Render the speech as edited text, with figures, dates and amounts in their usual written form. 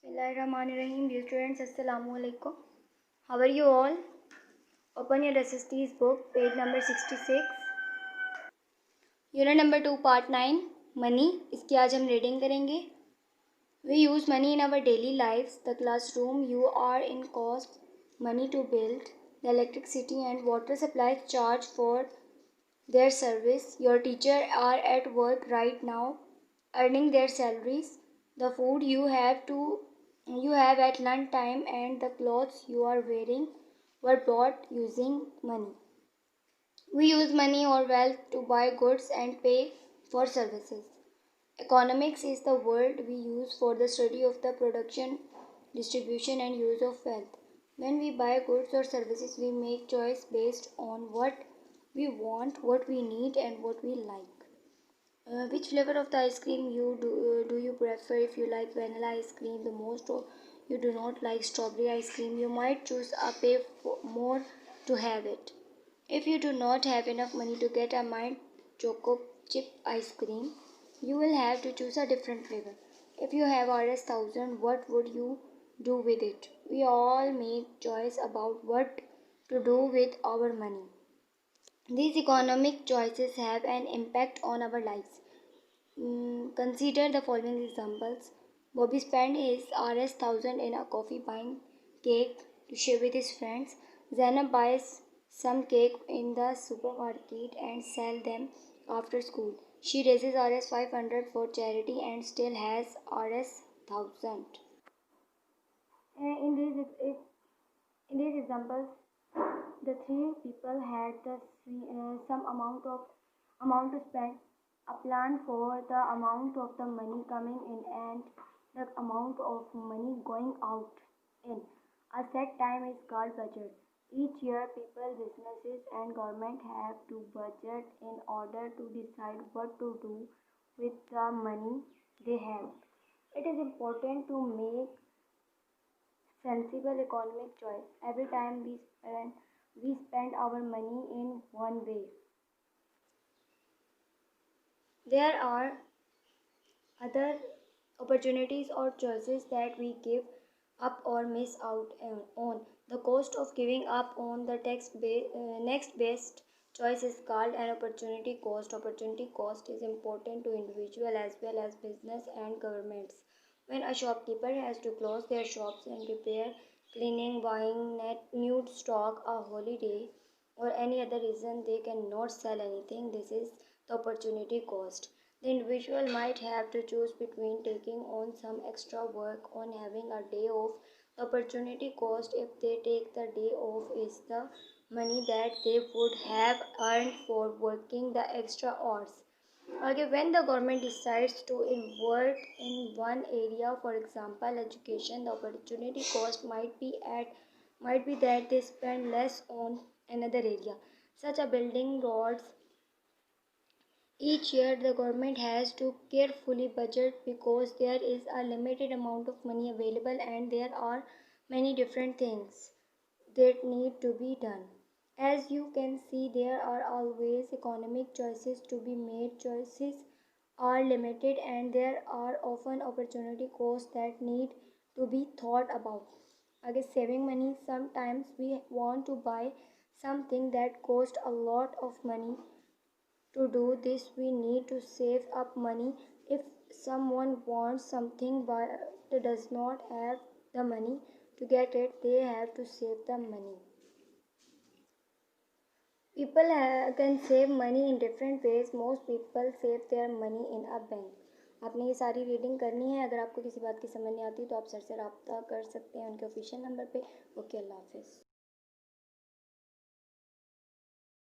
Bismillahirrahmanirrahim. Dear students, Assalamu alaikum. How are you all? Open your SST's book, page number 66. Unit number 2, part 9, Money. इसकी आज हम reading करेंगे. We use money in our daily lives. The classroom you are in costs money to build. The electricity and water supplies charge for their service. Your teacher are at work right now, earning their salaries. The food you have at lunch time and the clothes you are wearing were bought using money. We use money or wealth to buy goods and pay for services. Economics is the word we use for the study of the production, distribution and use of wealth. When we buy goods or services, we make choice based on what we want, what we need and what we like. Which flavor of the ice cream do you prefer? If you like vanilla ice cream the most or you do not like strawberry ice cream, you might choose a pay more to have it. If you do not have enough money to get a Mint Choco Chip ice cream, you will have to choose a different flavor. If you have Rs 1000, what would you do with it? We all make choice about what to do with our money. These economic choices have an impact on our lives. Consider the following examples. Bobby spent his Rs 1000 in a coffee buying cake to share with his friends. Zainab buys some cake in the supermarket and sell them after school. She raises Rs 500 for charity and still has Rs 1000. In these examples, the three people had some amount to spend, a plan for the amount of the money coming in and the amount of money going out in. A set time is called budget. Each year, people, businesses, and government have to budget in order to decide what to do with the money they have. It is important to make sensible economic choice every time we spend our money in one way. There are other opportunities or choices that we give up or miss out on. The cost of giving up on the next best choice is called an opportunity cost. Opportunity cost is important to individual as well as business and governments. When a shopkeeper has to close their shops and repair, cleaning, buying new stock, a holiday, or any other reason they cannot sell anything, this is the opportunity cost. The individual might have to choose between taking on some extra work on having a day off. The opportunity cost if they take the day off is the money that they would have earned for working the extra hours. Okay, when the government decides to invert in one area, for example, education, the opportunity cost might be that they spend less on another area, such as building roads. Each year, the government has to carefully budget because there is a limited amount of money available and there are many different things that need to be done. As you can see, there are always economic choices to be made. Choices are limited and there are often opportunity costs that need to be thought about. Again, saving money, sometimes we want to buy something that costs a lot of money. To do this, we need to save up money. If someone wants something but does not have the money to get it, they have to save the money. People can save money in different ways. Most people save their money in a bank. आपने ये सारी reading करनी है. अगर आपको किसी बात की समझ नहीं आती तो आप सर से रब्ता कर सकते हैं उनके ऑफिशियल नंबर पे. ओके, अल्लाह हाफिज़.